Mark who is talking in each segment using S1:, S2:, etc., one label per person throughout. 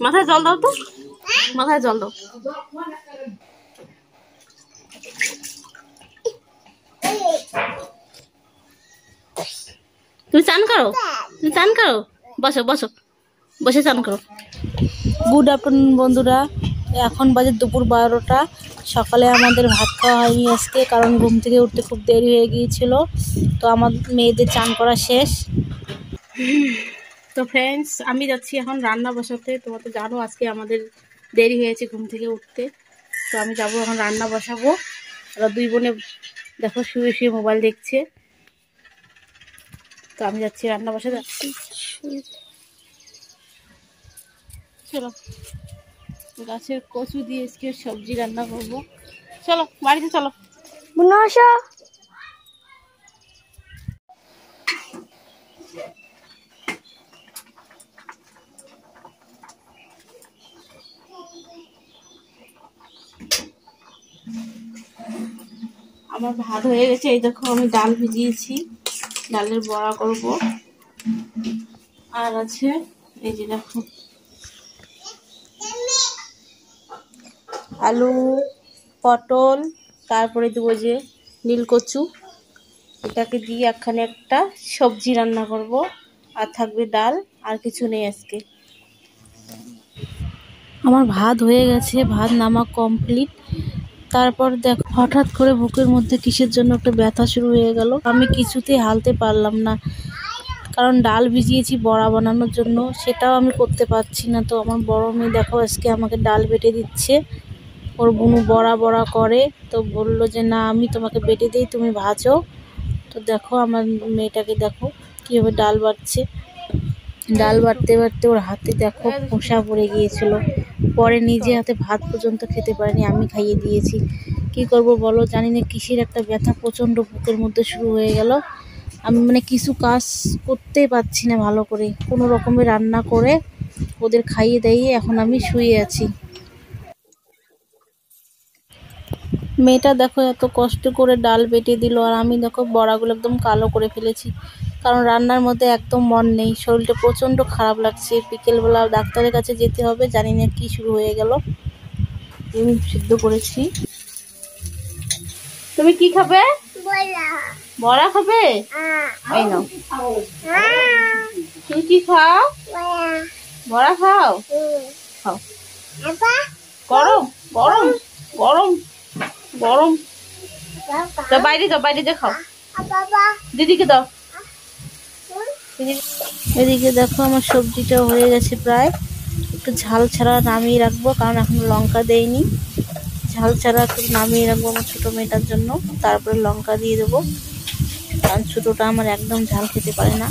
S1: মাথায় জল দাও তো, মাথায় জল দাও। তুমি চান করো, তুমি চান করো, বসো বসো, বসে চান করো। গুড আফটারনুন বন্ধুরা, এখন বাজে দুপুর 12টা। সকালে আমাদের ভাত খাওয়া হয়নি আজকে, কারণ ঘুম থেকে উঠতে খুব দেরি হয়ে গিয়েছিল। তো আমার মেয়েদের চান করা শেষ। তো ফ্রেন্ডস, আমি যাচ্ছি এখন রান্না বসাতে। তোমরা তো জানো আজকে আমাদের দেরি হয়েছে ঘুম থেকে উঠতে। তো আমি যাবো এখন রান্না বসাবো। ওরা দুই বোনে দেখো শুয়ে শুয়ে মোবাইল দেখছে। তো আমি যাচ্ছি রান্না বসাতে। চলো, গাছের কচু দিয়ে আজকে সবজি রান্না করবো। চলো বাড়িতে চলো। আমার ভাত হয়ে গেছে, এই দেখো আমি ডাল ভিজিয়েছি, ডালের বড়া করব। আর আছে এই যে দেখো আলু, পটল, তারপরে দেবো যে নীলকচু, এটাকে দিয়ে একখানে একটা সবজি রান্না করব। আর থাকবে ডাল, আর কিছু নেই আজকে। আমার ভাত হয়ে গেছে, ভাত নামা কমপ্লিট। তারপর দেখো হঠাৎ করে বুকের মধ্যে কিসের জন্য একটা ব্যথা শুরু হয়ে গেল। আমি কিছুতেই হালতে পারলাম না, কারণ ডাল ভিজিয়েছি বড়া বানানোর জন্য, সেটাও আমি করতে পারছি না। তো আমার বড় মেয়ে দেখো আজকে আমাকে ডাল বেটে দিচ্ছে। ওর বুনু বড়া বড়া করে, তো বললো যে না আমি তোমাকে বেটে দিই, তুমি ভাজো। তো দেখো আমার মেয়েটাকে দেখো কীভাবে ডাল বাটছে। ডাল বাটতে বাটতে ওর হাতে দেখো খোসা পড়ে গিয়েছিল। পরে নিজে হাতে ভাত পর্যন্ত খেতে পারেনি, আমি খাইয়ে দিয়েছি। কি করব বলো, জানি না কিসের একটা ব্যথা প্রচণ্ড বুকের মধ্যে শুরু হয়ে গেল। আমি মানে কিছু কাজ করতেই পারছি না ভালো করে। কোনো রকমের রান্না করে ওদের খাইয়ে দাইয়ে এখন আমি শুয়ে আছি। মেয়েটা দেখো এত কষ্ট করে ডাল বেটে দিল, আর আমি দেখো বড়াগুলো একদম কালো করে ফেলেছি, কারণ রান্নার মধ্যে একদম মন নেই। শরীরটা প্রচণ্ড খারাপ লাগছে। বিকেলবেলা ডাক্তারের কাছে যেতে হবে, জানি না কি শুরু হয়ে গেল। আমি সিদ্ধ করেছি। তুমি কি খাবে? বড়া খাবে? এই নাও। তুমি কি খাও? বড়া খাও? খাও। গরম গরম গরম গরম। যাও বাইরে, যাও বাইরে যা খাও। দিদিকে দাও। এদিকে দেখো আমার সবজিটা হয়ে গেছে প্রায়। একটু ঝাল ছাড়া নামিয়ে রাখবো, কারণ এখন লঙ্কা দেয়নি। ঝাল ছাড়া একটু নামিয়ে রাখবো আমার ছোটো মেয়েটার জন্য, তারপরে লঙ্কা দিয়ে দেবো, কারণ ছোটোটা আমার একদম ঝাল খেতে পারে না।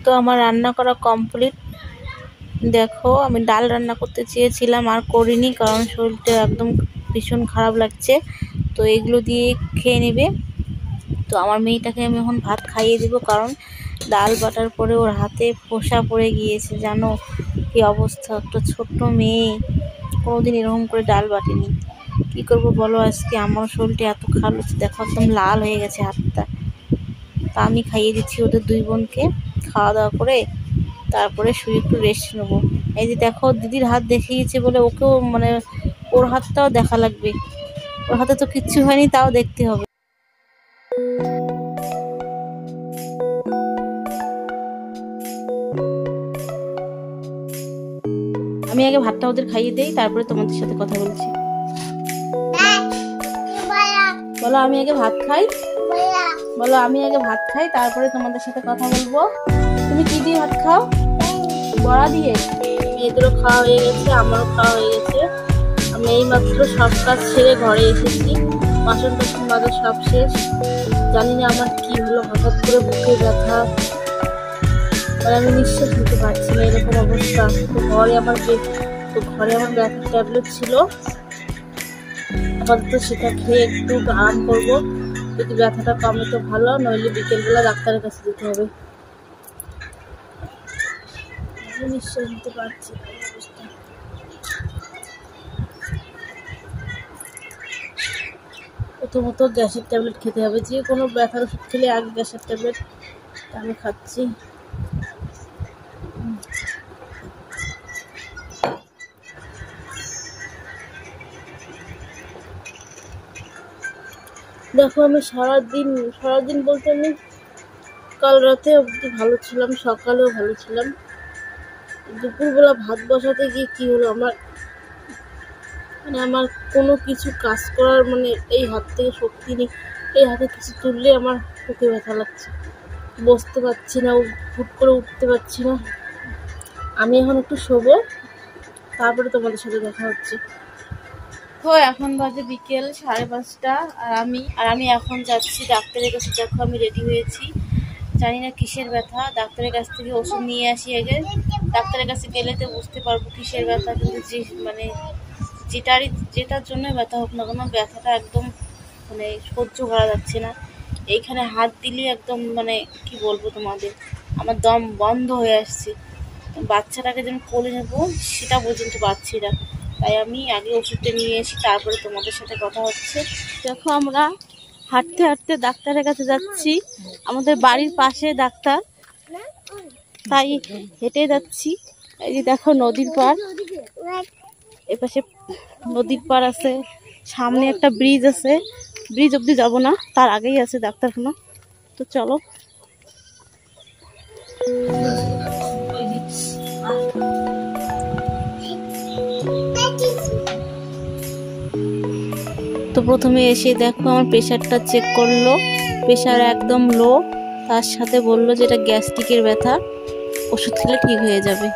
S1: তো আমার রান্না করা কমপ্লিট। দেখো আমি ডাল রান্না করতে চেয়েছিলাম, আর করিনি, কারণ শরীরটা একদম ভীষণ খারাপ লাগছে। তো এগুলো দিয়ে খেয়ে নেবে। তো আমার মেয়েটাকে আমি এখন ভাত খাইয়ে দেবো, কারণ ডাল বাটার পরে ওর হাতে ফোসা পড়ে গিয়েছে। জানো কি অবস্থা, একটা ছোট্ট মেয়ে কোনোদিন এরকম করে ডাল বাটেনি। কি করব বলো, আজকে আমার শরীরটা এত খারাপ হচ্ছে, দেখো একদম লাল হয়ে গেছে হাতটা। তা আমি খাইয়ে দিচ্ছি ওদের দুই বোনকে। খাওয়া দাওয়া করে তারপরে শুয়ে একটু রেস্ট নেবো। এই যে দেখো দিদির হাত দেখিয়েছে বলে ওকেও মানে ওর হাতটাও দেখা লাগবে। ওর হাতে তো কিচ্ছু হয়নি, তাও দেখতে হবে। আমি আগে ভাতটা ওদের খাইয়ে দেই, তারপরে তোমাদের সাথে কথা বলছি। বলো আমি আগে ভাত খাই। বলো আমি আগে ভাত খাই, তারপরে তোমাদের সাথে কথা বলবো। তুমি কি দিয়ে ভাত খাও? বড়া দিয়ে। মেয়েদেরও খাওয়া হয়ে গেছে, আমারও খাওয়া হয়ে গেছে। আমি এইমাত্র সব কাজ ছেড়ে ঘরে এসেছি, বাসন টাসন মাজা সব শেষ। জানি না আমার কি হলো, হঠাৎ করে বুকে ব্যথা, মানে আমি নিঃশ্বাস নিতে পারছি না, এরকম অবস্থা। তো ঘরে আমার ব্যথার ট্যাবলেট ছিল, আপাতত সেটা খেয়ে একটু আরাম করবো। যদি ব্যথাটা কমে তো ভালো, নইলে বিকেলবেলা ডাক্তারের কাছে যেতে হবে। নিঃশ্বাস নিতে পারছি না অবস্থা। প্রথমত গ্যাসের ট্যাবলেট খেতে হবে, যে কোনো ব্যথার ওষুধ খেলে আগে গ্যাসের ট্যাবলেট আমি খাচ্ছি। দেখো আমি সারাদিন বলতে আমি কাল রাতে অবধি ভালো ছিলাম, সকালেও ভালো ছিলাম। দুপুরবেলা ভাত বসাতে গিয়ে কি হলো, আমার কোনো কিছু কাজ করার এই হাত থেকে শক্তি নেই। এই হাতে কিছু তুললে আমার বুকে ব্যথা লাগছে, বসতে পারছি না, হুট করে উঠতে পারছি না। আমি এখন একটু শোবো, তারপরে তোমাদের সাথে দেখা হচ্ছে। তো এখন বাজে বিকেল 5:30, আর আমি এখন যাচ্ছি ডাক্তারের কাছে। দেখো আমি রেডি হয়েছি, জানি না কিসের ব্যথা। ডাক্তারের কাছ থেকে ওষুধ নিয়ে আসি আগে, ডাক্তারের কাছে গেলে তো বুঝতে পারবো কিসের ব্যথা। কিন্তু যেটার জন্য ব্যথা হোক না কেন, ব্যথাটা একদম সহ্য করা যাচ্ছে না। এইখানে হাত দিলে একদম কি বলবো তোমাদের, আমার দম বন্ধ হয়ে আসছে। বাচ্চাটাকে যেন কোলে নেবো সেটা পর্যন্ত পাচ্ছি না। তাই আমি আগে ওষুধটা নিয়ে এসি, তারপরে তোমাদের সাথে কথা হচ্ছে। দেখো আমরা হাঁটতে হাঁটতে ডাক্তারের কাছে যাচ্ছি। আমাদের বাড়ির পাশে ডাক্তার, তাই হেঁটে যাচ্ছি। এই যে দেখো নদীর পাড়, এপাশে নদীর পাড় আছে, সামনে একটা ব্রিজ আছে। ব্রিজ অব্দি যাবো না, তার আগেই আছে ডাক্তারখানা। তো চলো। তো প্রথমে এসে দেখো আমার প্রেশারটা চেক করলো, প্রেশার একদম লো। তার সাথে বললো যে এটা গ্যাস্ট্রিকের ব্যথা, ওষুধ খেলে ঠিক হয়ে যাবে।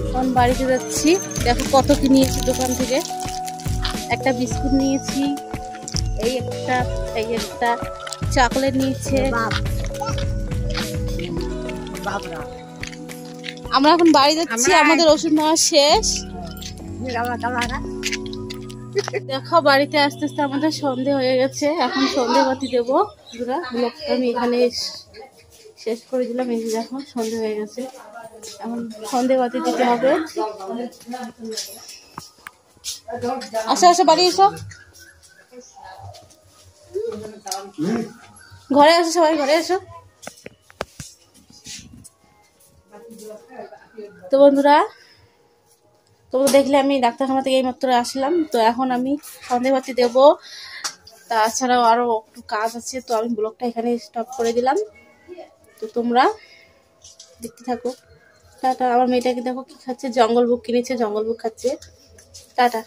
S1: এখন বাড়িতে যাচ্ছি। দেখো কত কি নিয়েছি দোকান থেকে। একটা বিস্কুট নিয়েছি, এই একটা চকলেট নিয়েছে। আমরা এখন বাড়ি যাচ্ছি, আমাদের ওষুধ নেওয়া শেষ। দেখো বাড়িতে আস্তে আস্তে আমাদের সন্ধে হয়ে গেছে, এখন সন্ধে বাতি দেবো। ব্লগটা আমি এখানে শেষ করে দিলাম। এই যে দেখো সন্ধে হয়ে গেছে, এখন সন্ধে বাতি দিতে হবে। আসো আসো বাড়ি এসো, ঘরে আসো, সবাই ঘরে এসো। তো বন্ধুরা, তোমরা দেখলে আমি ডাক্তারখানা থেকে এইমাত্র আসলাম। তো এখন আমি সন্ধেবাতি দেব, তাছাড়াও আরো একটু কাজ আছে। তো আমি ব্লগটা এখানে স্টপ করে দিলাম। তো তোমরা দেখতে থাকো। টাটা। আমার মেয়েটাকে দেখো কি খাচ্ছে, জঙ্গল বুক কিনেছে, জঙ্গল বুক খাচ্ছে। টাটা।